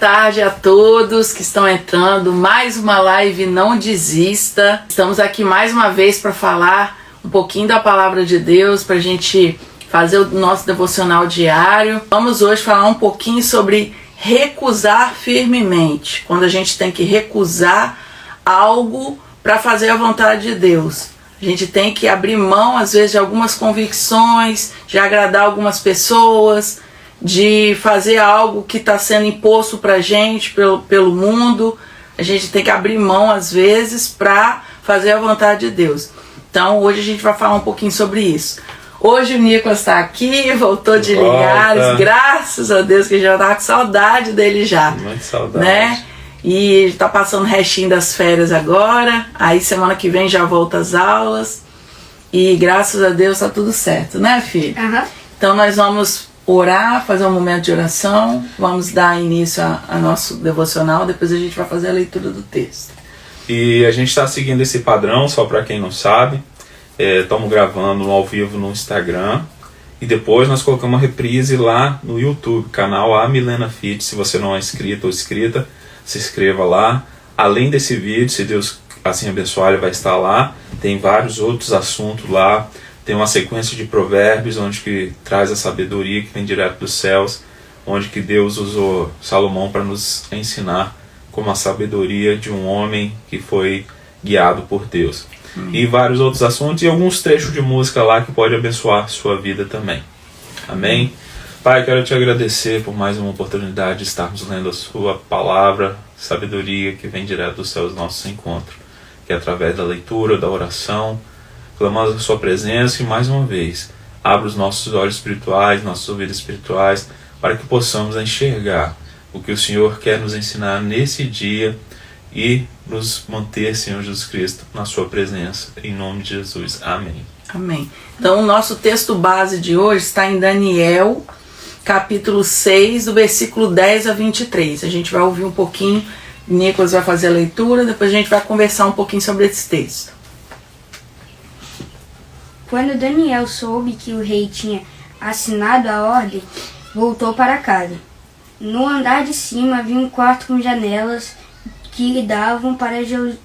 tarde a todos que estão entrando. Mais uma live Não Desista. Estamos aqui mais uma vez para falar um pouquinho da palavra de Deus, para a gente fazer o nosso devocional diário. Vamos hoje falar um pouquinho sobre recusar firmemente. Quando a gente tem que recusar algo para fazer a vontade de Deus. A gente tem que abrir mão, às vezes, de algumas convicções, de agradar algumas pessoas, de fazer algo que está sendo imposto para a gente pelo mundo. A gente tem que abrir mão, às vezes, para fazer a vontade de Deus. Então, hoje a gente vai falar um pouquinho sobre isso. Hoje o Nicolas está aqui, voltou de Linhares, graças a Deus, que já estava com saudade dele já. Muito saudade. Né? E está passando o restinho das férias agora, aí semana que vem já volta às aulas. E graças a Deus está tudo certo, né, filho? Uhum. Então nós vamos orar, fazer um momento de oração, vamos dar início a nosso devocional, depois a gente vai fazer a leitura do texto. E a gente está seguindo esse padrão, só para quem não sabe. Estamos gravando ao vivo no Instagram e depois nós colocamos uma reprise lá no YouTube, canal A Milena Fit. Se você não é inscrito ou inscrita, se inscreva lá. Além desse vídeo, se Deus assim abençoar, ele vai estar lá. Tem vários outros assuntos lá. Tem uma sequência de provérbios, onde que traz a sabedoria que vem direto dos céus, onde que Deus usou Salomão para nos ensinar como a sabedoria de um homem que foi guiado por Deus. E vários outros assuntos e alguns trechos de música lá que pode abençoar a sua vida também. Amém? Pai, quero te agradecer por mais uma oportunidade de estarmos lendo a sua palavra, sabedoria que vem direto dos céus, nosso encontro. Que através da leitura, da oração, clamamos a sua presença e mais uma vez, abra os nossos olhos espirituais, nossos ouvidos espirituais, para que possamos enxergar o que o Senhor quer nos ensinar nesse dia e nos manter, Senhor Jesus Cristo, na sua presença. Em nome de Jesus. Amém. Amém. Então o nosso texto base de hoje está em Daniel, capítulo 6, do versículo 10 a 23. A gente vai ouvir um pouquinho, Nicolas vai fazer a leitura, depois a gente vai conversar um pouquinho sobre esse texto. Quando Daniel soube que o rei tinha assinado a ordem, voltou para casa. No andar de cima havia um quarto com janelas que davam para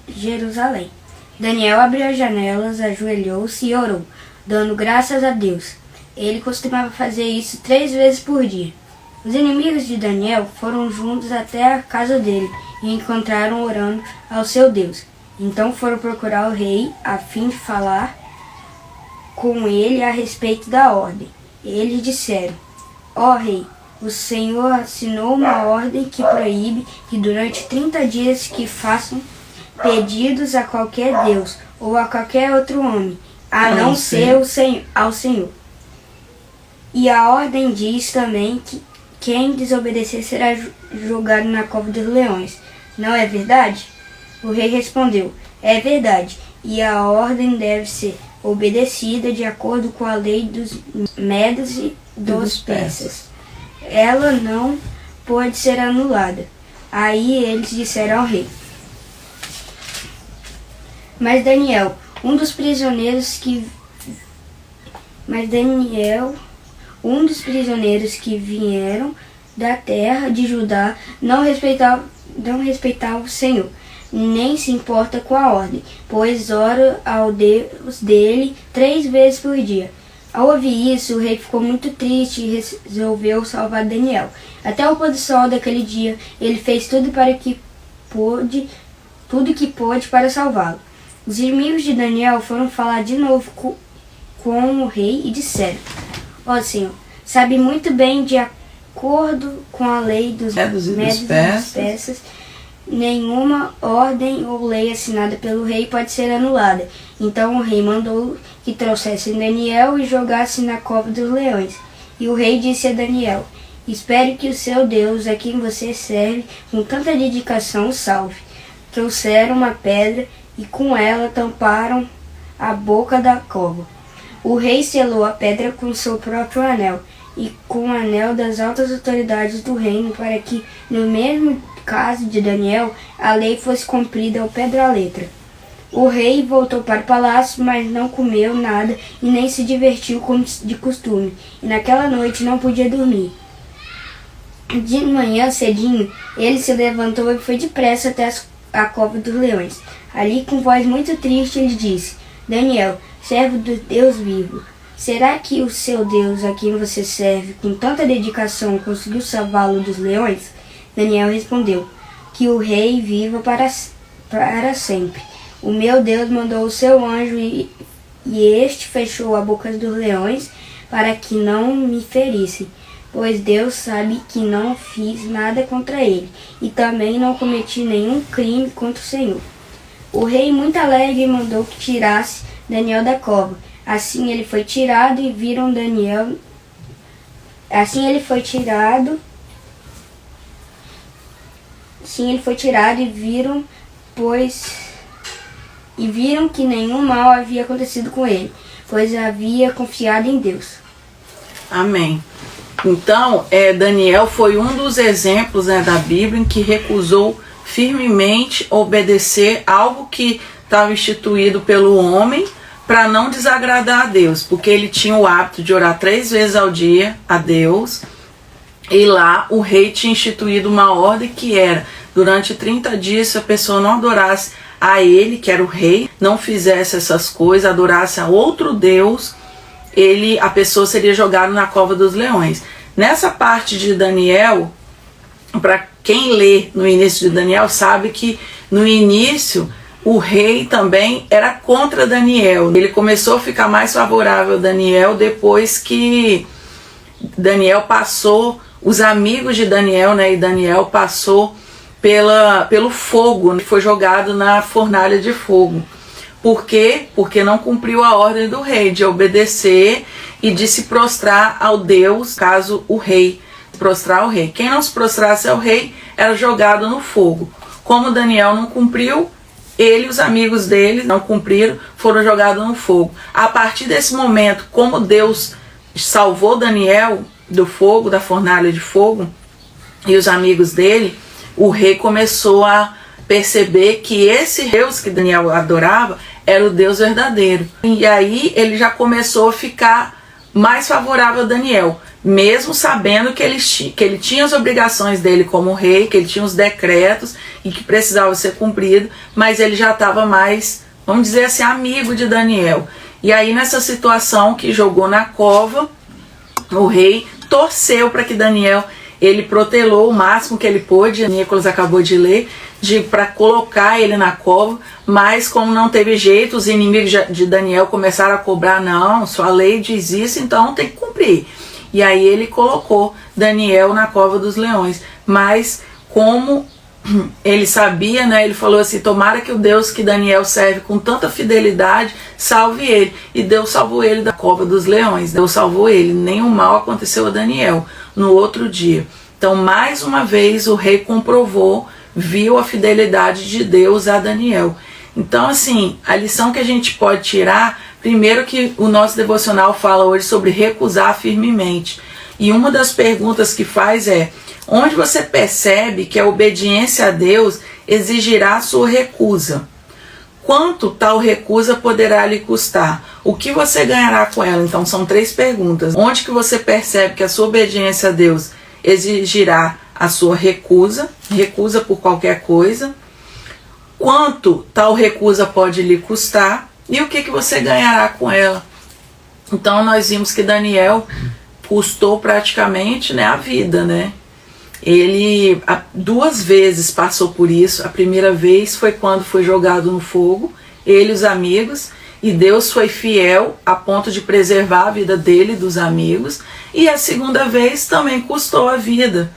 Jerusalém. Daniel abriu as janelas, ajoelhou-se e orou, dando graças a Deus. Ele costumava fazer isso 3 vezes por dia. Os inimigos de Daniel foram juntos até a casa dele e encontraram orando ao seu Deus. Então foram procurar o rei a fim de falar com ele a respeito da ordem. Eles disseram: ó rei, o Senhor assinou uma ordem que proíbe que durante 30 dias que façam pedidos a qualquer Deus ou a qualquer outro homem, a não ser ao Senhor. E a ordem diz também que quem desobedecer será julgado na cova dos leões. Não é verdade? O rei respondeu: é verdade, e a ordem deve ser obedecida de acordo com a lei dos medos e dos persas. Ela não pode ser anulada. Aí eles disseram ao rei: Mas Daniel, um dos prisioneiros que vieram da terra de Judá não respeitava o Senhor, nem se importa com a ordem, pois ora ao Deus dele 3 vezes por dia. Ao ouvir isso, o rei ficou muito triste e resolveu salvar Daniel. Até o pôr do sol daquele dia, ele fez tudo que pôde para salvá-lo. Os inimigos de Daniel foram falar de novo com o rei e disseram: ó Senhor, sabe muito bem, de acordo com a lei dos medos e dos persas, nenhuma ordem ou lei assinada pelo rei pode ser anulada. Então o rei mandou que trouxessem Daniel e jogassem na cova dos leões. E o rei disse a Daniel: espere que o seu Deus, a quem você serve com tanta dedicação, o salve. Trouxeram uma pedra e com ela tamparam a boca da cova. O rei selou a pedra com seu próprio anel e com o anel das altas autoridades do reino, para que, no mesmo caso de Daniel, a lei fosse cumprida ao pé da letra. O rei voltou para o palácio, mas não comeu nada e nem se divertiu como de costume, e naquela noite não podia dormir. De manhã cedinho, ele se levantou e foi depressa até a cova dos leões. Ali, com voz muito triste, ele disse: Daniel, servo do Deus vivo, será que o seu Deus, a quem você serve com tanta dedicação, conseguiu salvá-lo dos leões? Daniel respondeu: Que o rei viva para sempre. O meu Deus mandou o seu anjo e este fechou a boca dos leões para que não me ferissem. Pois Deus sabe que não fiz nada contra ele, e também não cometi nenhum crime contra o Senhor. O rei, muito alegre, mandou que tirasse Daniel da cova. Assim ele foi tirado e viram Daniel. Assim ele foi tirado e viram que nenhum mal havia acontecido com ele, pois havia confiado em Deus. Amém. Então, Daniel foi um dos exemplos, né, da Bíblia em que recusou firmemente obedecer algo que estava instituído pelo homem para não desagradar a Deus, porque ele tinha o hábito de orar 3 vezes ao dia a Deus, e lá o rei tinha instituído uma ordem que era, durante 30 dias, se a pessoa não adorasse a ele, que era o rei, não fizesse essas coisas, adorasse a outro Deus, a pessoa seria jogada na cova dos leões. Nessa parte de Daniel, para quem lê no início de Daniel, sabe que no início o rei também era contra Daniel. Ele começou a ficar mais favorável a Daniel depois que Daniel passou, os amigos de Daniel, né, e Daniel passou pelo fogo, foi jogado na fornalha de fogo. Por quê? Porque não cumpriu a ordem do rei de obedecer e de se prostrar ao Deus, caso o rei, prostrar ao rei. Quem não se prostrasse ao rei era jogado no fogo. Como Daniel não cumpriu, ele e os amigos dele não cumpriram, foram jogados no fogo. A partir desse momento, como Deus salvou Daniel do fogo, da fornalha de fogo, e os amigos dele, o rei começou a perceber que esse Deus que Daniel adorava era o Deus verdadeiro. E aí ele já começou a ficar mais favorável a Daniel, mesmo sabendo que ele tinha as obrigações dele como rei, que ele tinha os decretos e que precisava ser cumprido, mas ele já estava mais, vamos dizer assim, amigo de Daniel. E aí nessa situação que jogou na cova, o rei torceu para que Daniel, ele protelou o máximo que ele pôde, Nicolas acabou de ler, para colocar ele na cova, mas como não teve jeito, os inimigos de Daniel começaram a cobrar, não, sua lei diz isso, então tem que cumprir. E aí ele colocou Daniel na cova dos leões, mas como ele sabia, né, ele falou assim, tomara que o Deus que Daniel serve com tanta fidelidade, salve ele. E Deus salvou ele da cova dos leões, Deus salvou ele, nenhum mal aconteceu a Daniel no outro dia. Então mais uma vez o rei comprovou, viu a fidelidade de Deus a Daniel. Então assim, a lição que a gente pode tirar, primeiro que o nosso devocional fala hoje sobre recusar firmemente. E uma das perguntas que faz é, onde você percebe que a obediência a Deus exigirá a sua recusa? Quanto tal recusa poderá lhe custar? O que você ganhará com ela? Então são 3 perguntas. Onde que você percebe que a sua obediência a Deus exigirá a sua recusa por qualquer coisa? Quanto tal recusa pode lhe custar? E o que você ganhará com ela? Então nós vimos que Daniel custou praticamente, né, a vida, né? Ele 2 vezes passou por isso. A primeira vez foi quando foi jogado no fogo, ele e os amigos, e Deus foi fiel a ponto de preservar a vida dele e dos amigos. E a segunda vez também custou a vida,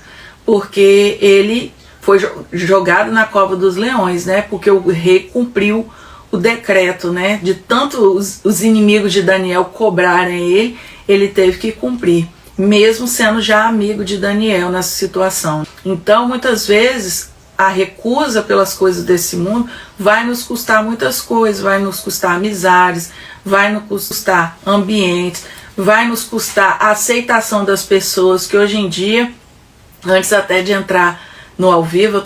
porque ele foi jogado na cova dos leões, né? Porque o rei cumpriu o decreto, né? De tanto os inimigos de Daniel cobrarem ele teve que cumprir, mesmo sendo já amigo de Daniel nessa situação. Então, muitas vezes, a recusa pelas coisas desse mundo vai nos custar muitas coisas, vai nos custar amizades, vai nos custar ambientes, vai nos custar a aceitação das pessoas, que hoje em dia, antes até de entrar no ao vivo,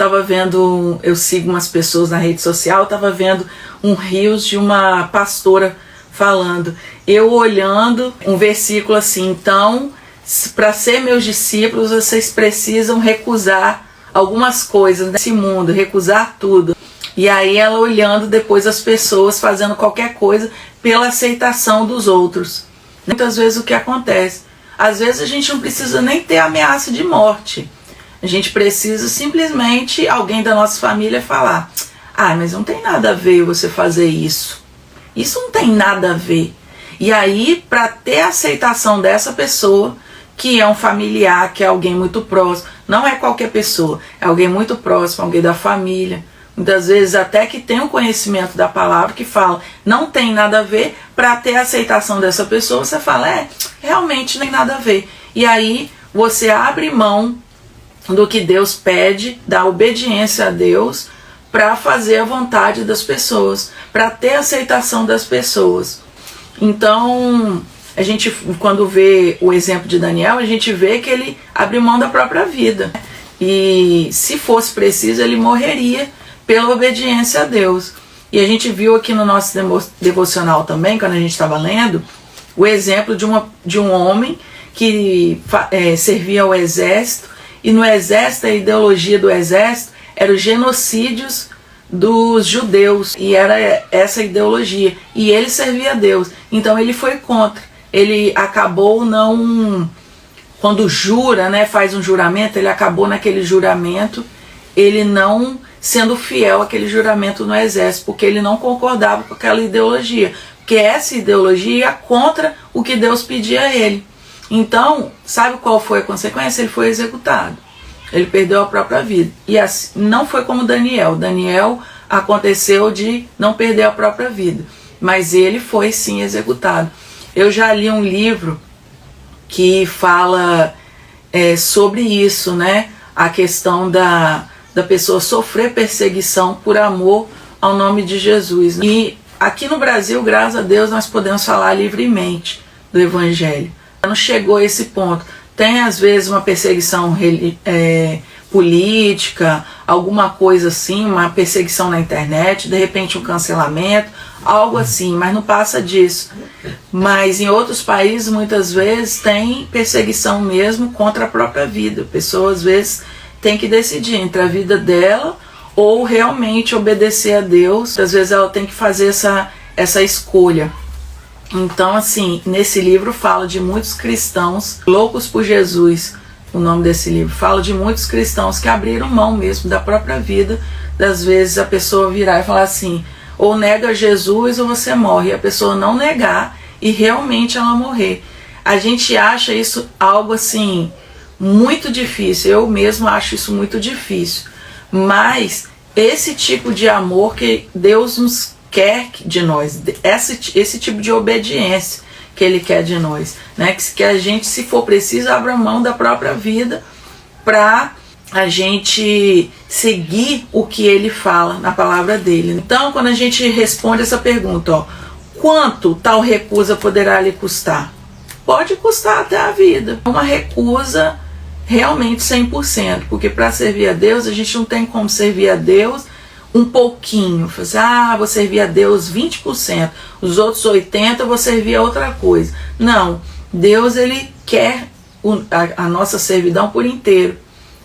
eu sigo umas pessoas na rede social, eu estava vendo um reels de uma pastora falando, eu olhando um versículo assim, então, para ser meus discípulos, vocês precisam recusar algumas coisas nesse mundo, recusar tudo. E aí ela olhando depois as pessoas fazendo qualquer coisa pela aceitação dos outros. Muitas vezes o que acontece? Às vezes a gente não precisa nem ter ameaça de morte. A gente precisa simplesmente alguém da nossa família falar: ah, mas não tem nada a ver você fazer isso. Isso não tem nada a ver. E aí, para ter a aceitação dessa pessoa, que é um familiar, que é alguém muito próximo, não é qualquer pessoa, é alguém muito próximo, alguém da família, muitas vezes até que tem um conhecimento da palavra, que fala, não tem nada a ver, para ter a aceitação dessa pessoa, você fala, realmente não tem nada a ver. E aí você abre mão do que Deus pede, da obediência a Deus, para fazer a vontade das pessoas, para ter a aceitação das pessoas. Então, a gente, quando vê o exemplo de Daniel, a gente vê que ele abriu mão da própria vida. E se fosse preciso, ele morreria pela obediência a Deus. E a gente viu aqui no nosso devocional também, quando a gente estava lendo, o exemplo de um homem que servia ao exército, e no exército, a ideologia do exército era os genocídios dos judeus, e era essa ideologia, e ele servia a Deus, então ele foi contra. Ele acabou quando jura, faz um juramento, ele acabou naquele juramento, ele não sendo fiel àquele juramento no exército, porque ele não concordava com aquela ideologia, porque essa ideologia ia contra o que Deus pedia a ele. Então, sabe qual foi a consequência? Ele foi executado. Ele perdeu a própria vida. E assim, não foi como Daniel. Daniel aconteceu de não perder a própria vida, mas ele foi sim executado. Eu já li um livro que fala sobre isso, a questão da pessoa sofrer perseguição por amor ao nome de Jesus. E aqui no Brasil, graças a Deus, nós podemos falar livremente do Evangelho. Não chegou a esse ponto. Tem às vezes uma perseguição política, alguma coisa assim, uma perseguição na internet, de repente um cancelamento, algo assim, mas não passa disso. Mas em outros países, muitas vezes, tem perseguição mesmo contra a própria vida. A pessoa às vezes tem que decidir entre a vida dela ou realmente obedecer a Deus. Às vezes ela tem que fazer essa escolha. Então, assim, nesse livro fala de muitos cristãos loucos por Jesus. O nome desse livro fala de muitos cristãos que abriram mão mesmo da própria vida. Das vezes a pessoa virar e falar assim, ou nega Jesus ou você morre. E a pessoa não negar e realmente ela morrer. A gente acha isso algo assim muito difícil. Eu mesmo acho isso muito difícil. Mas esse tipo de amor que Deus nos quer de nós, esse tipo de obediência que Ele quer de nós, que a gente, se for preciso, abra mão da própria vida para a gente seguir o que Ele fala na palavra dele. Então, quando a gente responde essa pergunta, quanto tal recusa poderá lhe custar? Pode custar até a vida. Uma recusa realmente 100%, porque para servir a Deus, a gente não tem como servir a Deus um pouquinho, vou servir a Deus 20%, os outros 80% eu vou servir a outra coisa. Não, Deus, Ele quer a nossa servidão por inteiro,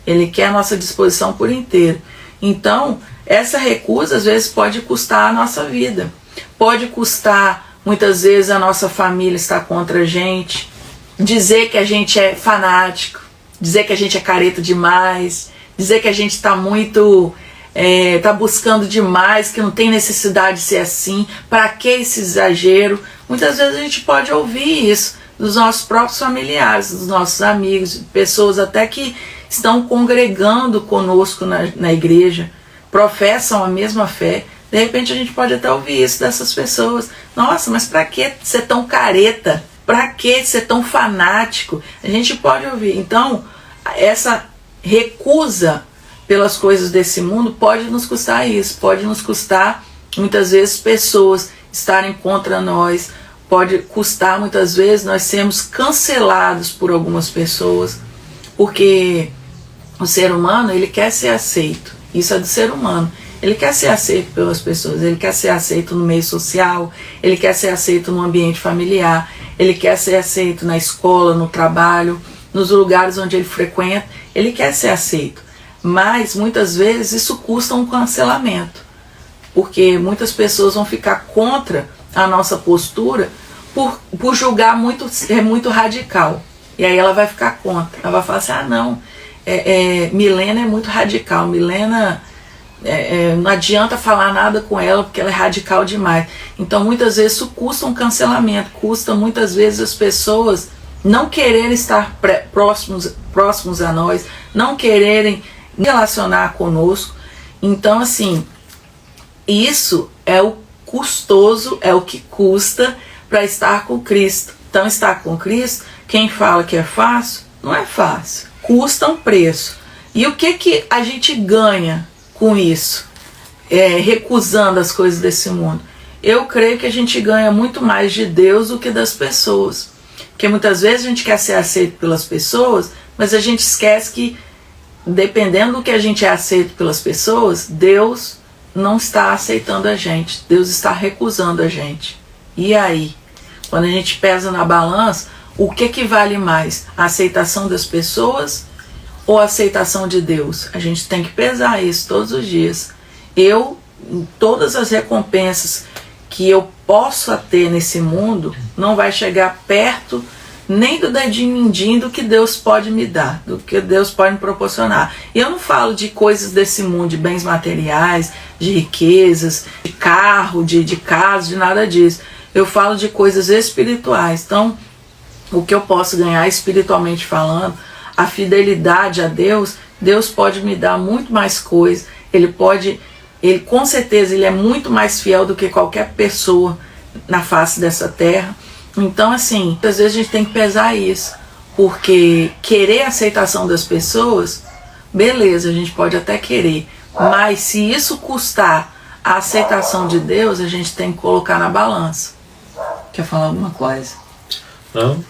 Ele quer a nossa disposição por inteiro. Então, essa recusa às vezes pode custar a nossa vida, pode custar muitas vezes a nossa família estar contra a gente, dizer que a gente é fanático, dizer que a gente é careta demais, dizer que a gente está muito... tá buscando demais, que não tem necessidade de ser assim, para que esse exagero? Muitas vezes a gente pode ouvir isso dos nossos próprios familiares, dos nossos amigos, pessoas até que estão congregando conosco na igreja, professam a mesma fé. De repente a gente pode até ouvir isso dessas pessoas. Nossa, mas para que ser tão careta? Para que ser tão fanático? A gente pode ouvir. Então, essa recusa pelas coisas desse mundo pode nos custar isso, pode nos custar muitas vezes pessoas estarem contra nós, pode custar muitas vezes nós sermos cancelados por algumas pessoas, porque o ser humano, ele quer ser aceito, isso é do ser humano, ele quer ser aceito pelas pessoas, ele quer ser aceito no meio social, ele quer ser aceito no ambiente familiar, ele quer ser aceito na escola, no trabalho, nos lugares onde ele frequenta, ele quer ser aceito. Mas muitas vezes isso custa um cancelamento, porque muitas pessoas vão ficar contra a nossa postura por julgar muito radical. E aí ela vai ficar contra. Ela vai falar assim, não, Milena é muito radical, Milena não adianta falar nada com ela porque ela é radical demais. Então muitas vezes isso custa um cancelamento, custa muitas vezes as pessoas não quererem estar próximos a nós, não quererem relacionar conosco. Então assim, isso é o custoso, é o que custa para estar com Cristo. Então estar com Cristo, quem fala que é fácil, não é fácil, custa um preço. E o que a gente ganha com isso? Recusando as coisas desse mundo. Eu creio que a gente ganha muito mais de Deus do que das pessoas. Porque muitas vezes a gente quer ser aceito pelas pessoas, mas a gente esquece que, dependendo do que a gente é aceito pelas pessoas, Deus não está aceitando a gente. Deus está recusando a gente. E aí? Quando a gente pesa na balança, o que vale mais? A aceitação das pessoas ou a aceitação de Deus? A gente tem que pesar isso todos os dias. Todas as recompensas que eu possa ter nesse mundo, não vai chegar perto nem do dedinho mindinho do que Deus pode me dar, do que Deus pode me proporcionar. E eu não falo de coisas desse mundo, de bens materiais, de riquezas, de carro, de casa, de nada disso. Eu falo de coisas espirituais. Então, o que eu posso ganhar espiritualmente falando, a fidelidade a Deus, Deus pode me dar muito mais coisa. Ele com certeza, ele é muito mais fiel do que qualquer pessoa na face dessa terra. Então, assim, muitas vezes a gente tem que pesar isso, porque querer a aceitação das pessoas, beleza, a gente pode até querer, mas se isso custar a aceitação de Deus, a gente tem que colocar na balança. Quer falar alguma coisa? Não,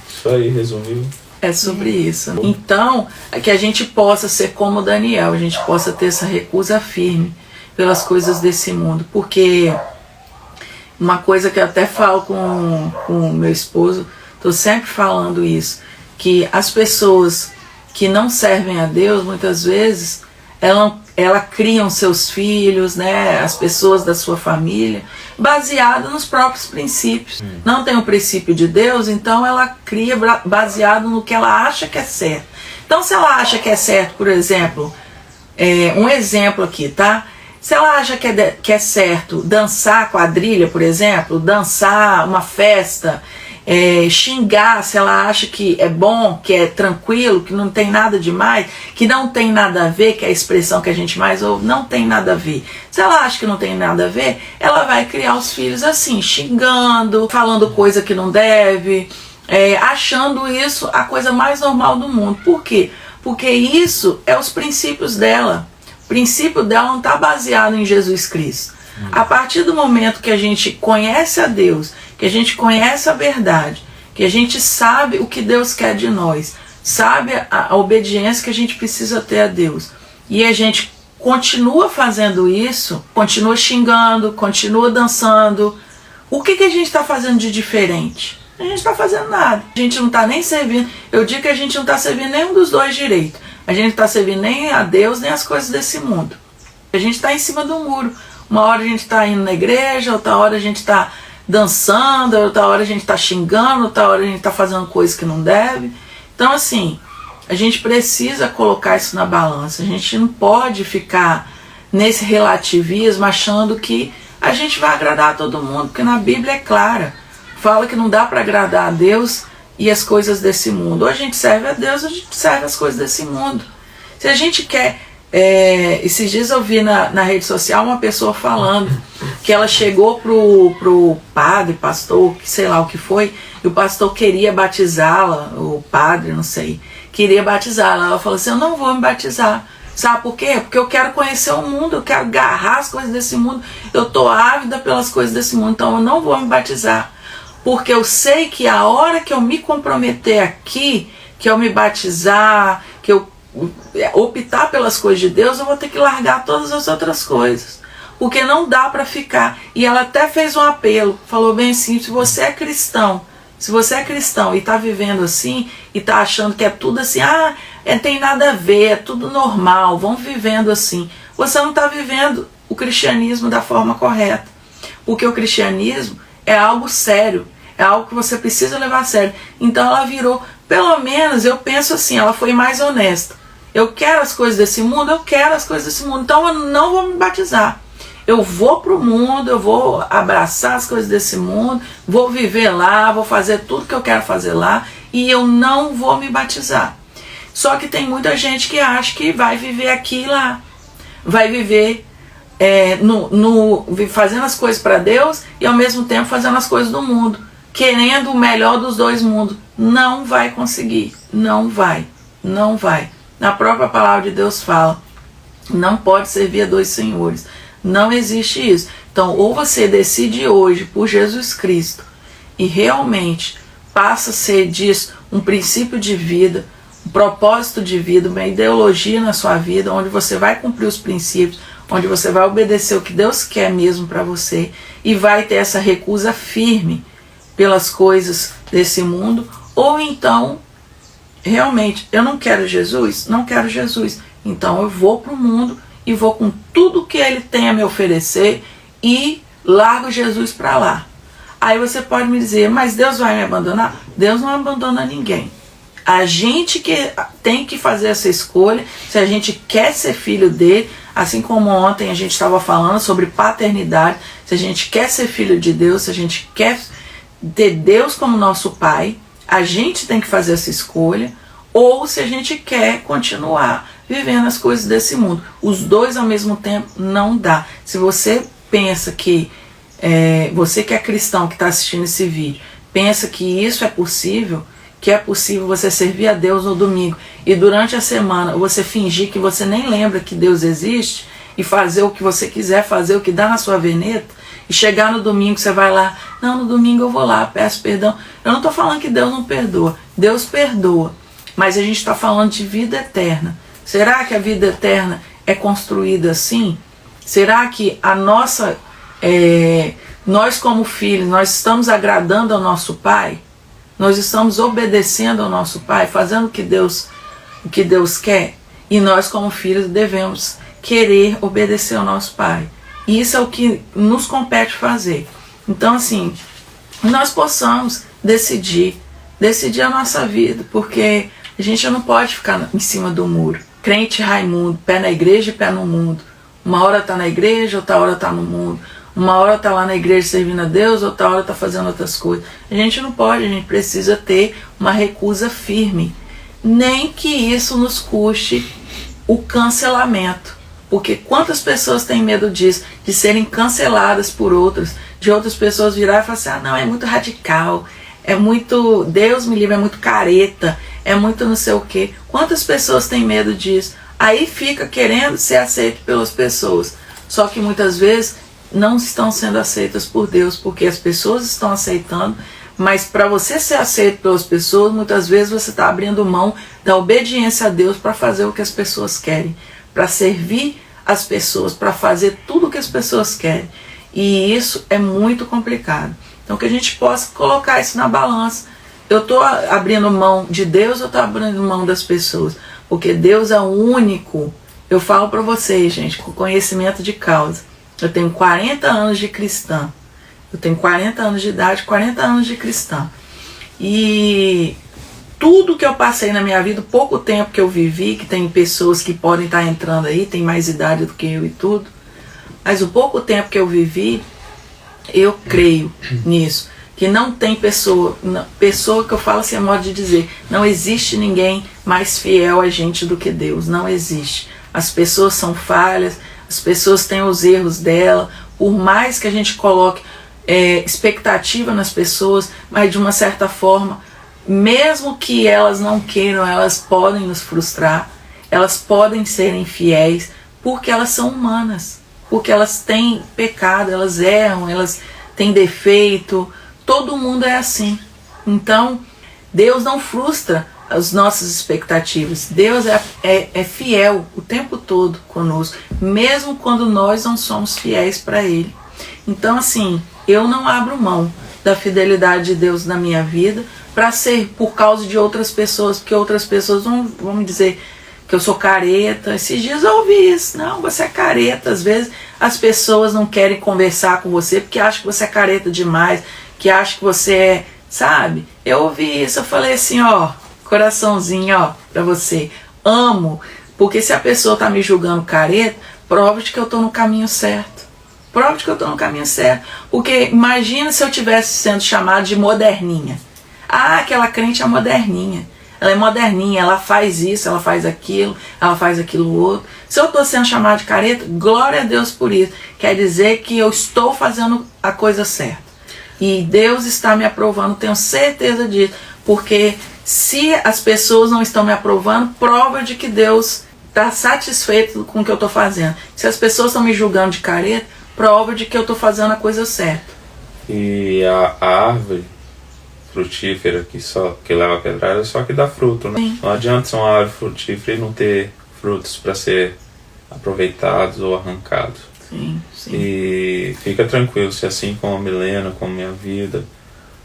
isso aí, resumiu. É sobre isso. Então, é que a gente possa ser como Daniel, a gente possa ter essa recusa firme pelas coisas desse mundo, porque uma coisa que eu até falo com o meu esposo, estou sempre falando isso, que as pessoas que não servem a Deus, muitas vezes, ela criam seus filhos, né, as pessoas da sua família, baseado nos próprios princípios. Não tem o princípio de Deus, então ela cria baseado no que ela acha que é certo. Então se ela acha que é certo, por exemplo, um exemplo aqui, tá? Se ela acha que é certo dançar quadrilha, por exemplo, dançar uma festa, xingar, se ela acha que é bom, que é tranquilo, que não tem nada demais, que não tem nada a ver, que é a expressão que a gente mais ouve, não tem nada a ver. Se ela acha que não tem nada a ver, ela vai criar os filhos assim, xingando, falando coisa que não deve, achando isso a coisa mais normal do mundo. Por quê? Porque isso é os princípios dela. O princípio dela não está baseado em Jesus Cristo. A partir do momento que a gente conhece a Deus, que a gente conhece a verdade, que a gente sabe o que Deus quer de nós, sabe a obediência que a gente precisa ter a Deus, e a gente continua fazendo isso, continua xingando, continua dançando, o que a gente está fazendo de diferente? A gente não está fazendo nada. A gente não está nem servindo. Eu digo que a gente não está servindo nenhum dos dois direito. A gente não está servindo nem a Deus, nem as coisas desse mundo. A gente está em cima do muro. Uma hora a gente está indo na igreja, outra hora a gente está dançando, outra hora a gente está xingando, outra hora a gente está fazendo coisas que não deve. Então, assim, a gente precisa colocar isso na balança. A gente não pode ficar nesse relativismo achando que a gente vai agradar a todo mundo, porque na Bíblia é clara. Fala que não dá para agradar a Deus e as coisas desse mundo. Ou a gente serve a Deus, ou a gente serve as coisas desse mundo. Se a gente quer... esses dias eu vi na rede social uma pessoa falando que ela chegou pro padre, pastor, que sei lá o que foi, e o pastor queria batizá-la, o padre, não sei, queria batizá-la. Ela falou assim, eu não vou me batizar. Sabe por quê? Porque eu quero conhecer o mundo, eu quero agarrar as coisas desse mundo, eu estou ávida pelas coisas desse mundo, então eu não vou me batizar. Porque eu sei que a hora que eu me comprometer aqui, que eu me batizar, que eu optar pelas coisas de Deus, eu vou ter que largar todas as outras coisas. Porque não dá para ficar. E ela até fez um apelo, falou bem assim, se você é cristão Se você é cristão e está vivendo assim, e está achando que é tudo assim, tem nada a ver, é tudo normal, vão vivendo assim, você não está vivendo o cristianismo da forma correta. Porque o cristianismo é algo sério, é algo que você precisa levar a sério. Então ela virou, pelo menos eu penso assim, ela foi mais honesta. Eu quero as coisas desse mundo, eu quero as coisas desse mundo, então eu não vou me batizar. Eu vou para o mundo, eu vou abraçar as coisas desse mundo, vou viver lá, vou fazer tudo que eu quero fazer lá e eu não vou me batizar. Só que tem muita gente que acha que vai viver aqui e lá, vai viver fazendo as coisas para Deus e ao mesmo tempo fazendo as coisas do mundo, querendo o melhor dos dois mundos. Não vai conseguir, não vai. Na própria palavra de Deus fala, não pode servir a dois senhores. Não existe isso. Então, ou você decide hoje por Jesus Cristo e realmente passa a ser disso um princípio de vida, um propósito de vida, uma ideologia na sua vida, onde você vai cumprir os princípios, onde você vai obedecer o que Deus quer mesmo para você e vai ter essa recusa firme pelas coisas desse mundo, ou então, realmente, eu não quero Jesus, então eu vou para o mundo e vou com tudo que ele tem a me oferecer e largo Jesus para lá. Aí você pode me dizer, mas Deus vai me abandonar? Deus não abandona ninguém. A gente que tem que fazer essa escolha, se a gente quer ser filho dele, assim como ontem a gente estava falando sobre paternidade, se a gente quer ser filho de Deus, se a gente quer ter Deus como nosso pai, a gente tem que fazer essa escolha, ou se a gente quer continuar vivendo as coisas desse mundo. Os dois ao mesmo tempo não dá. Se você pensa que, você que é cristão, que está assistindo esse vídeo, pensa que isso é possível, que é possível você servir a Deus no domingo e durante a semana você fingir que você nem lembra que Deus existe e fazer o que você quiser, fazer o que dá na sua veneta, e chegar no domingo você vai lá, não, no domingo eu vou lá, peço perdão. Eu não estou falando que Deus não perdoa, Deus perdoa, mas a gente está falando de vida eterna. Será que a vida eterna é construída assim? Será que a nossa, nós como filhos, nós estamos agradando ao nosso Pai? Nós estamos obedecendo ao nosso Pai, fazendo o que Deus quer? E nós como filhos devemos querer obedecer ao nosso Pai. E isso é o que nos compete fazer. Então assim, nós possamos decidir a nossa vida, porque a gente não pode ficar em cima do muro. Crente Raimundo, pé na igreja e pé no mundo. Uma hora está na igreja, outra hora está no mundo. Uma hora está lá na igreja servindo a Deus, outra hora está fazendo outras coisas. A gente não pode, a gente precisa ter uma recusa firme. Nem que isso nos custe o cancelamento. Porque quantas pessoas têm medo disso, de serem canceladas por outras, de outras pessoas virarem e falar assim, não, é muito radical, é muito, Deus me livre, é muito careta, é muito não sei o quê. Quantas pessoas têm medo disso? Aí fica querendo ser aceito pelas pessoas. Só que muitas vezes não estão sendo aceitas por Deus, porque as pessoas estão aceitando, mas para você ser aceito pelas pessoas, muitas vezes você está abrindo mão da obediência a Deus para fazer o que as pessoas querem, para servir as pessoas, para fazer tudo o que as pessoas querem. E isso é muito complicado. Então que a gente possa colocar isso na balança. Eu estou abrindo mão de Deus ou estou abrindo mão das pessoas? Porque Deus é o único. Eu falo para vocês, gente, com conhecimento de causa. Eu tenho 40 anos de cristã. Eu tenho 40 anos de idade, 40 anos de cristã. E tudo que eu passei na minha vida, pouco tempo que eu vivi, que tem pessoas que podem estar entrando aí, tem mais idade do que eu e tudo, mas o pouco tempo que eu vivi, eu creio nisso. Que não tem pessoa que eu falo assim, é modo de dizer, não existe ninguém mais fiel a gente do que Deus, não existe. As pessoas são falhas, as pessoas têm os erros dela, por mais que a gente coloque expectativa nas pessoas, mas de uma certa forma, mesmo que elas não queiram, elas podem nos frustrar, elas podem ser infiéis, porque elas são humanas, porque elas têm pecado, elas erram, elas têm defeito, todo mundo é assim. Então, Deus não frustra as nossas expectativas. Deus é fiel o tempo todo conosco, mesmo quando nós não somos fiéis para Ele. Então, assim, eu não abro mão da fidelidade de Deus na minha vida para ser por causa de outras pessoas, porque outras pessoas vão me dizer que eu sou careta. Esses dias eu ouvi isso. Não, você é careta. Às vezes as pessoas não querem conversar com você porque acham que você é careta demais, que acham que você é, sabe? Eu ouvi isso, eu falei assim, ó, coraçãozinho, ó, pra você. Amo, porque se a pessoa tá me julgando careta, prova de que eu tô no caminho certo. Prova de que eu tô no caminho certo. Porque imagina se eu tivesse sendo chamado de moderninha. Ah, aquela crente é moderninha. Ela é moderninha, ela faz isso, ela faz aquilo outro. Se eu estou sendo chamado de careta, glória a Deus por isso. Quer dizer que eu estou fazendo a coisa certa. E Deus está me aprovando, tenho certeza disso. Porque se as pessoas não estão me aprovando, prova de que Deus está satisfeito com o que eu estou fazendo. Se as pessoas estão me julgando de careta, prova de que eu estou fazendo a coisa certa. E a árvore frutífera que leva pedrada, só que dá fruto, né? Sim. Não adianta ser uma árvore frutífera e não ter frutos para ser aproveitados ou arrancados. Sim, sim. E fica tranquilo, se assim como a Milena, como minha vida,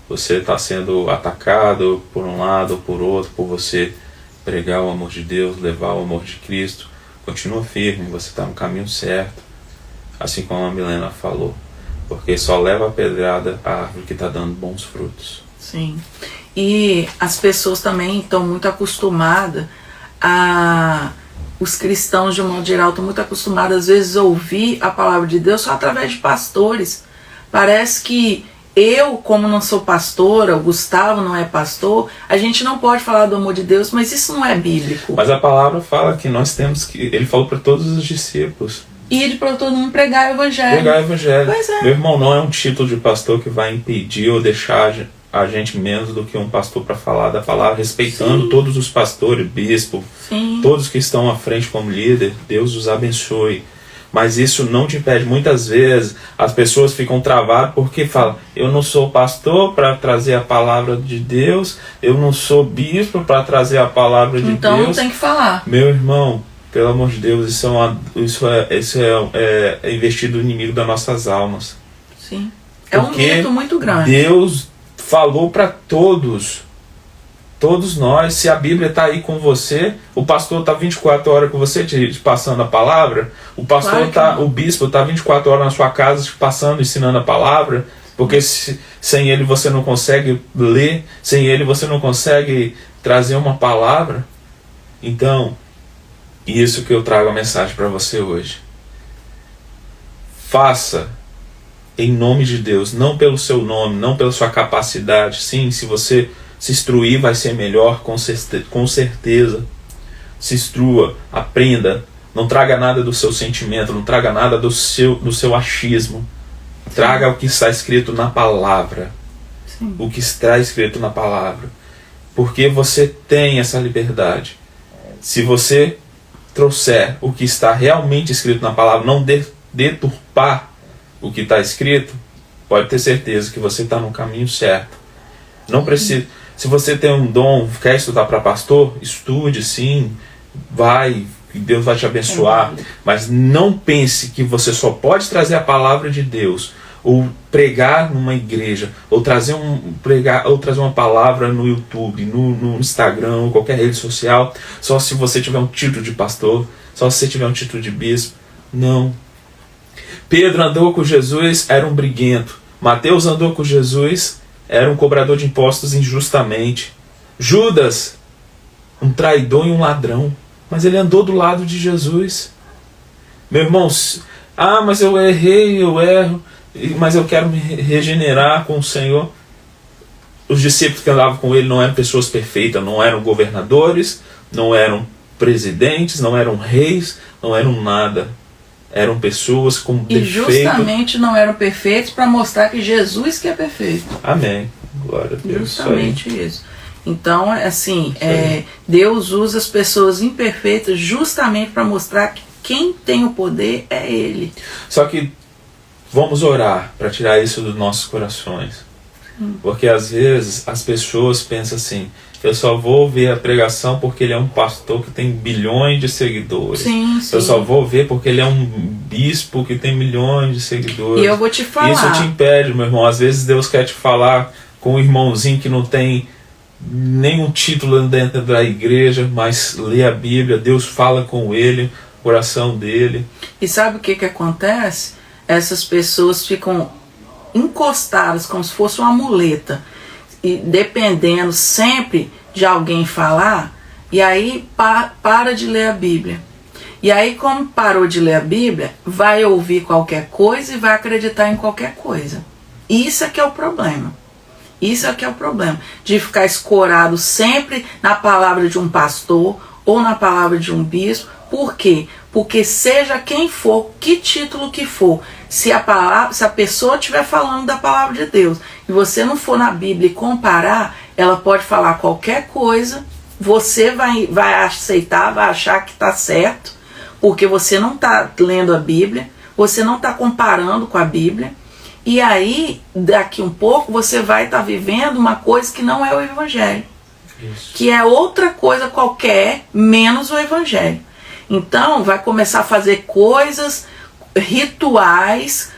você está sendo atacado por um lado ou por outro, por você pregar o amor de Deus, levar o amor de Cristo, continua firme, você está no caminho certo, assim como a Milena falou, porque só leva a pedrada a árvore que está dando bons frutos. Sim. E as pessoas também estão muito acostumadas os cristãos de um modo geral estão muito acostumados às vezes a ouvir a palavra de Deus só através de pastores. Parece que eu, como não sou pastora, o Gustavo não é pastor, a gente não pode falar do amor de Deus, mas isso não é bíblico. Mas a palavra fala que nós temos que... Ele falou para todos os discípulos. Ir para todo mundo pregar o evangelho. Pregar o evangelho. Pois é. Meu irmão, não é um título de pastor que vai impedir ou deixar a gente menos do que um pastor para falar da palavra, respeitando Sim. todos os pastores, bispo, Sim. todos que estão à frente como líder. Deus os abençoe. Mas isso não te impede. Muitas vezes as pessoas ficam travadas porque falam, eu não sou pastor para trazer a palavra de Deus, eu não sou bispo para trazer a palavra de então Deus. Então tem que falar. Meu irmão, pelo amor de Deus, isso é investir do inimigo das nossas almas. Sim. É porque um mito muito grande. Deus falou para todos nós. Se a Bíblia está aí com você, o pastor está 24 horas com você te passando a palavra, o pastor Claro o bispo está 24 horas na sua casa te passando, ensinando a palavra, porque sem ele você não consegue ler, sem ele você não consegue trazer uma palavra. Então, isso que eu trago a mensagem para você hoje. Faça em nome de Deus, não pelo seu nome, não pela sua capacidade. Sim, se você se instruir vai ser melhor, com certeza. Se instrua, aprenda, não traga nada do seu sentimento, não traga nada do seu achismo. Traga o que está escrito na palavra. Sim. O que está escrito na palavra. Porque você tem essa liberdade. Se você trouxer o que está realmente escrito na palavra, não deturpar o que está escrito, pode ter certeza que você está no caminho certo. Não precisa. Se você tem um dom, quer estudar para pastor, estude sim, vai, Deus vai te abençoar. Mas não pense que você só pode trazer a palavra de Deus, ou pregar numa igreja, ou trazer uma palavra no YouTube, no Instagram, ou qualquer rede social, só se você tiver um título de pastor, só se você tiver um título de bispo. Não. Pedro andou com Jesus, era um briguento. Mateus andou com Jesus, era um cobrador de impostos injustamente. Judas, um traidor e um ladrão. Mas ele andou do lado de Jesus. Meu irmão, mas eu errei, eu erro, mas eu quero me regenerar com o Senhor. Os discípulos que andavam com ele não eram pessoas perfeitas, não eram governadores, não eram presidentes, não eram reis, não eram nada. Eram pessoas com defeito. E justamente não eram perfeitos para mostrar que Jesus que é perfeito. Amém. Glória a Deus. Justamente isso. Então, assim, Deus usa as pessoas imperfeitas justamente para mostrar que quem tem o poder é Ele. Só que vamos orar para tirar isso dos nossos corações. Porque às vezes as pessoas pensam assim: eu só vou ver a pregação porque ele é um pastor que tem bilhões de seguidores. Sim. Eu só vou ver porque ele é um bispo que tem milhões de seguidores. E eu vou te falar. Isso te impede, meu irmão. Às vezes Deus quer te falar com um irmãozinho que não tem nenhum título dentro da igreja, mas lê a Bíblia, Deus fala com ele, o coração dele. E sabe o que acontece? Essas pessoas ficam encostadas como se fosse uma muleta, e dependendo sempre de alguém falar, e aí para de ler a Bíblia. E aí, como parou de ler a Bíblia, vai ouvir qualquer coisa e vai acreditar em qualquer coisa. Isso é que é o problema. Isso é que é o problema, de ficar escorado sempre na palavra de um pastor ou na palavra de um bispo. Por quê? Porque seja quem for, que título que for, se a pessoa estiver falando da palavra de Deus e você não for na Bíblia e comparar, ela pode falar qualquer coisa, você vai aceitar, vai achar que está certo, porque você não está lendo a Bíblia, você não está comparando com a Bíblia. E aí, daqui um pouco, você vai estar vivendo uma coisa que não é o Evangelho. Isso. Que é outra coisa qualquer, menos o Evangelho. Então, vai começar a fazer coisas, rituais,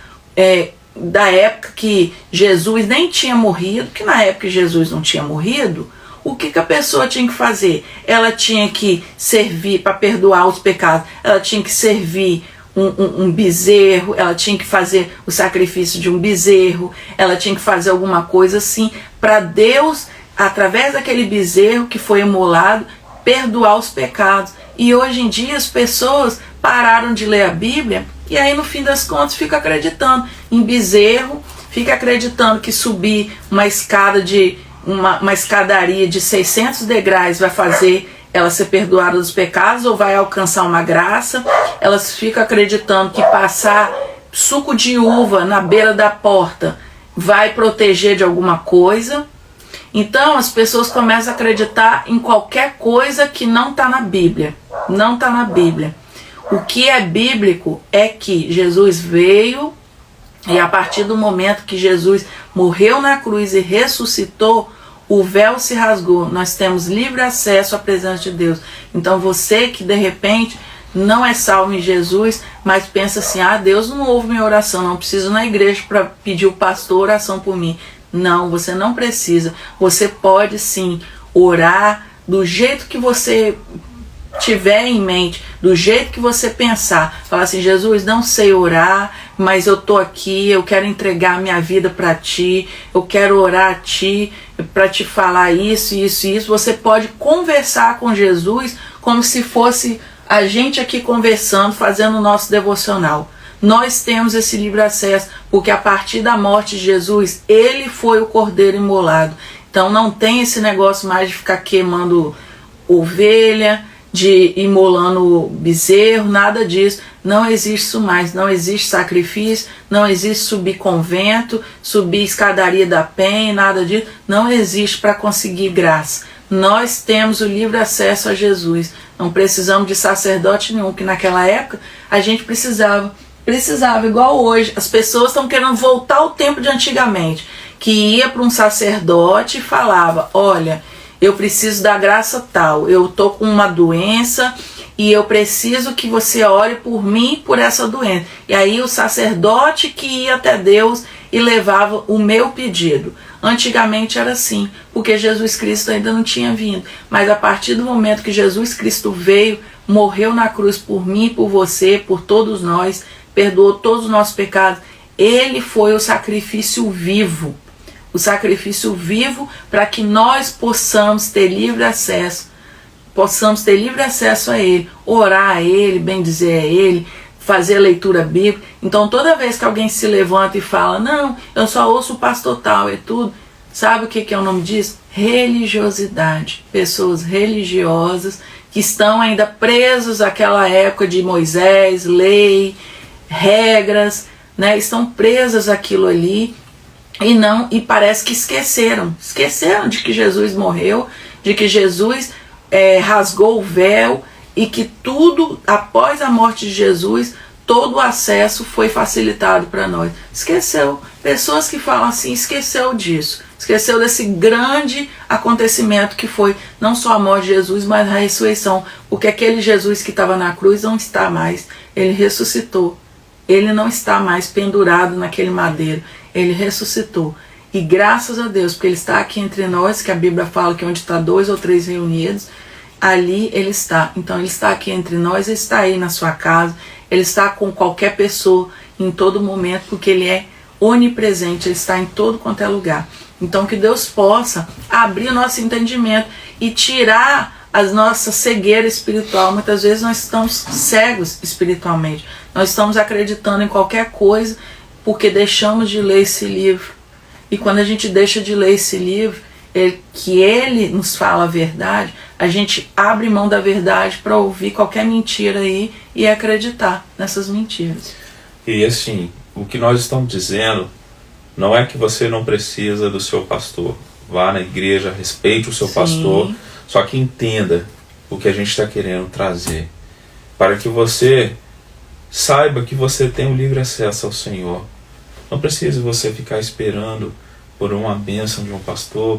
da época que Jesus nem tinha morrido, que na época que Jesus não tinha morrido, o que a pessoa tinha que fazer? Ela tinha que servir, para perdoar os pecados, ela tinha que servir um bezerro, ela tinha que fazer o sacrifício de um bezerro, ela tinha que fazer alguma coisa assim, para Deus, através daquele bezerro que foi imolado, perdoar os pecados. E hoje em dia as pessoas pararam de ler a Bíblia e aí no fim das contas fica acreditando em bezerro, fica acreditando que subir uma escada uma escadaria de 600 degraus vai fazer ela ser perdoada dos pecados ou vai alcançar uma graça. Elas ficam acreditando que passar suco de uva na beira da porta vai proteger de alguma coisa. Então as pessoas começam a acreditar em qualquer coisa que não está na Bíblia. Não está na Bíblia. O que é bíblico é que Jesus veio e a partir do momento que Jesus morreu na cruz e ressuscitou, o véu se rasgou, nós temos livre acesso à presença de Deus. Então você que de repente não é salvo em Jesus, mas pensa assim: Deus não ouve minha oração, não preciso ir na igreja para pedir o pastor oração por mim. Não, você não precisa. Você pode sim orar do jeito que você tiver em mente, do jeito que você pensar. Falar assim: Jesus, não sei orar, mas eu tô aqui, eu quero entregar minha vida para ti, eu quero orar a ti, para te falar isso, isso e isso. Você pode conversar com Jesus como se fosse a gente aqui conversando, fazendo o nosso devocional. Nós temos esse livre acesso, porque a partir da morte de Jesus, ele foi o cordeiro imolado. Então não tem esse negócio mais de ficar queimando ovelha, de imolando bezerro, nada disso. Não existe isso mais, não existe sacrifício, não existe subir convento, subir escadaria da penha, nada disso. Não existe para conseguir graça. Nós temos o livre acesso a Jesus. Não precisamos de sacerdote nenhum, que naquela época a gente precisava, igual hoje. As pessoas estão querendo voltar ao tempo de antigamente, que ia para um sacerdote e falava: olha, eu preciso da graça tal, eu estou com uma doença e eu preciso que você ore por mim por essa doença. E aí o sacerdote que ia até Deus e levava o meu pedido. Antigamente era assim, porque Jesus Cristo ainda não tinha vindo. Mas a partir do momento que Jesus Cristo veio, morreu na cruz por mim, por você, por todos nós, perdoou todos os nossos pecados, ele foi o sacrifício vivo. O sacrifício vivo para que nós possamos ter livre acesso a ele, orar a ele, bendizer a ele, fazer leitura bíblica. Então toda vez que alguém se levanta e fala: não, eu só ouço o pastor tal e tudo, sabe o que é o nome disso? Religiosidade. Pessoas religiosas que estão ainda presos àquela época de Moisés, lei, regras, né? Estão presas àquilo ali. E parece que esqueceram de que Jesus morreu, de que Jesus rasgou o véu e que tudo, após a morte de Jesus, todo o acesso foi facilitado para nós. Esqueceu, pessoas que falam assim, esqueceu disso, esqueceu desse grande acontecimento que foi não só a morte de Jesus, mas a ressurreição, porque aquele Jesus que estava na cruz não está mais, ele ressuscitou, ele não está mais pendurado naquele madeiro, ele ressuscitou. E graças a Deus, porque ele está aqui entre nós, que a Bíblia fala que onde está 2 ou 3 reunidos, ali ele está. Então ele está aqui entre nós, ele está aí na sua casa, ele está com qualquer pessoa em todo momento, porque ele é onipresente, ele está em todo quanto é lugar. Então que Deus possa abrir o nosso entendimento e tirar a nossa cegueira espiritual. Muitas vezes nós estamos cegos espiritualmente, nós estamos acreditando em qualquer coisa porque deixamos de ler esse livro. E quando a gente deixa de ler esse livro, que ele nos fala a verdade, a gente abre mão da verdade para ouvir qualquer mentira aí e acreditar nessas mentiras. E assim, o que nós estamos dizendo não é que você não precisa do seu pastor. Vá na igreja, respeite o seu pastor, só que entenda o que a gente está querendo trazer, para que você saiba que você tem um livre acesso ao Senhor. Não precisa você ficar esperando por uma bênção de um pastor,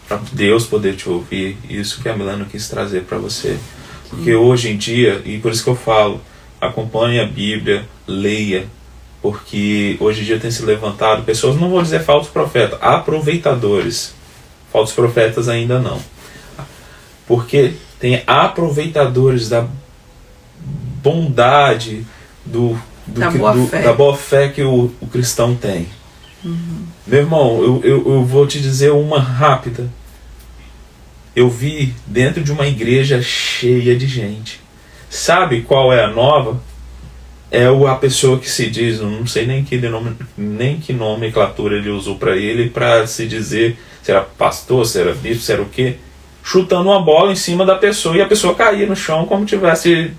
para Deus poder te ouvir. Isso que a Milena quis trazer para você. Porque hoje em dia, e por isso que eu falo, acompanhe a Bíblia, leia, porque hoje em dia tem se levantado pessoas, não vou dizer falsos profetas, aproveitadores. Falsos profetas ainda não. Porque tem aproveitadores da bondade, da boa fé que o cristão tem. Meu irmão, eu vou te dizer uma rápida. Eu vi dentro de uma igreja cheia de gente. Sabe qual é a nova? É a pessoa que se diz, não sei nem que nomenclatura ele usou para ele, para se dizer se era pastor, se era bispo, se era o quê, chutando uma bola em cima da pessoa e a pessoa caía no chão como tivesse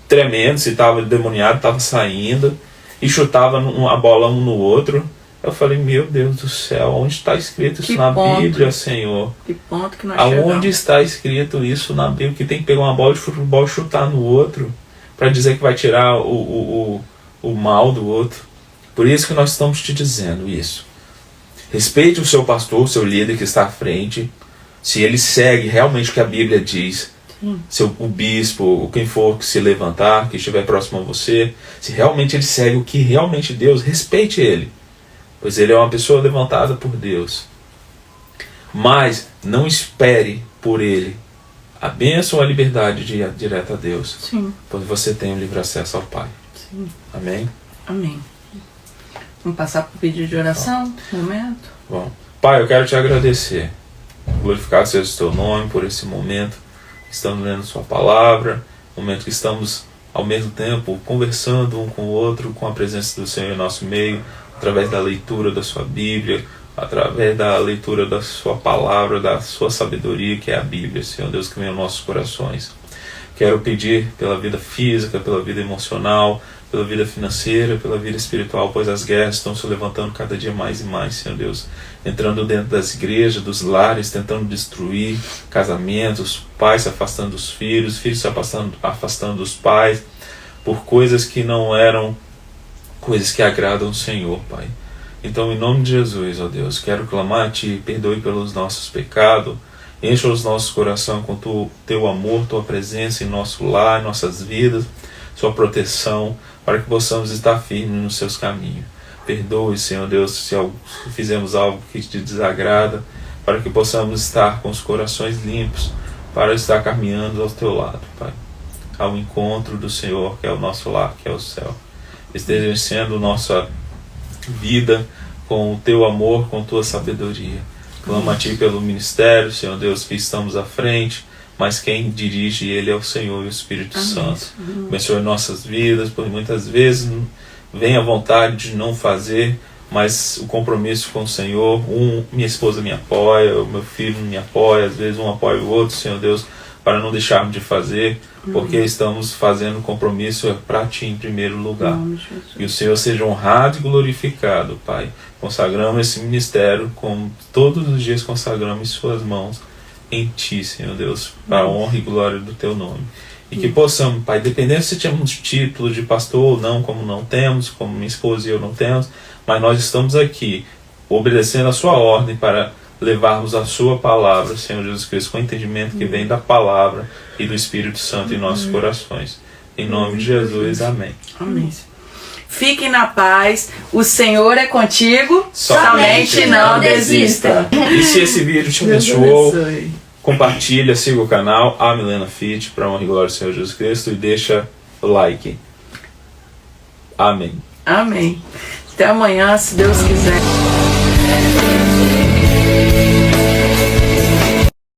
tremendo, se estava demoniado, estava saindo, e chutava a bola um no outro. Eu falei, meu Deus do céu, onde está escrito isso na Bíblia, Senhor? Que ponto que nós Aonde chegamos? está escrito isso na Bíblia? Que tem que pegar uma bola de futebol e chutar no outro, para dizer que vai tirar o mal do outro. Por isso que nós estamos te dizendo isso. Respeite o seu pastor, o seu líder que está à frente, se ele segue realmente o que a Bíblia diz. O bispo, quem for que se levantar, que estiver próximo a você, se realmente ele segue o que realmente Deus, respeite ele, pois ele é uma pessoa levantada por Deus. Mas não espere por ele a bênção ou a liberdade direta a Deus. Sim. Pois você tem o livre acesso ao Pai. Sim. Amém? Amém. Vamos passar para o pedido de oração, momento. Bom, Pai, eu quero te agradecer. Glorificado seja o teu nome por esse momento. Estamos lendo sua palavra, momento que estamos ao mesmo tempo conversando um com o outro, com a presença do Senhor em nosso meio, através da leitura da sua Bíblia, através da leitura da sua palavra, da sua sabedoria, que é a Bíblia, Senhor Deus, que vem aos nossos corações. Quero pedir pela vida física, pela vida emocional, pela vida financeira, pela vida espiritual, pois as guerras estão se levantando cada dia mais e mais, Senhor Deus, entrando dentro das igrejas, dos lares, tentando destruir casamentos, pais se afastando dos filhos se afastando dos pais, por coisas que não eram coisas que agradam o Senhor, Pai. Então, em nome de Jesus, ó Deus, quero clamar a Ti, perdoe pelos nossos pecados, encha os nossos corações com Teu amor, Tua presença em nosso lar, em nossas vidas, Sua proteção, para que possamos estar firmes nos Seus caminhos. Perdoe, Senhor Deus, se fizemos algo que Te desagrada, para que possamos estar com os corações limpos, para estar caminhando ao Teu lado, Pai, ao encontro do Senhor, que é o nosso lar, que é o céu. Esteja enchendo nossa vida com o Teu amor, com Tua sabedoria. Clamo a Ti pelo ministério, Senhor Deus, que estamos à frente, mas quem dirige ele é o Senhor e o Espírito Santo. Abençoe nossas vidas, pois muitas vezes vem a vontade de não fazer, mas o compromisso com o Senhor, minha esposa me apoia, o meu filho me apoia, às vezes um apoia o outro, Senhor Deus, para não deixarmos de fazer, porque estamos fazendo compromisso para Ti em primeiro lugar. E o Senhor seja honrado e glorificado, Pai. Consagramos esse ministério, como todos os dias consagramos em Suas mãos, em Ti, Senhor Deus, para a honra e glória do Teu nome. E que possamos, Pai, dependendo se temos título de pastor ou não, como não temos, como minha esposa e eu não temos, mas nós estamos aqui obedecendo a sua ordem para levarmos a sua palavra, Senhor Jesus Cristo, com o entendimento que vem da palavra e do Espírito Santo em nossos corações. Em nome de Jesus, amém. Amém. Fiquem na paz, o Senhor é contigo, Somente não desista. E se esse vídeo te abençoou, compartilha, siga o canal A Milena Fit, para honra e glória do Senhor Jesus Cristo, e deixa o like. Amém. Amém. Até amanhã, se Deus quiser.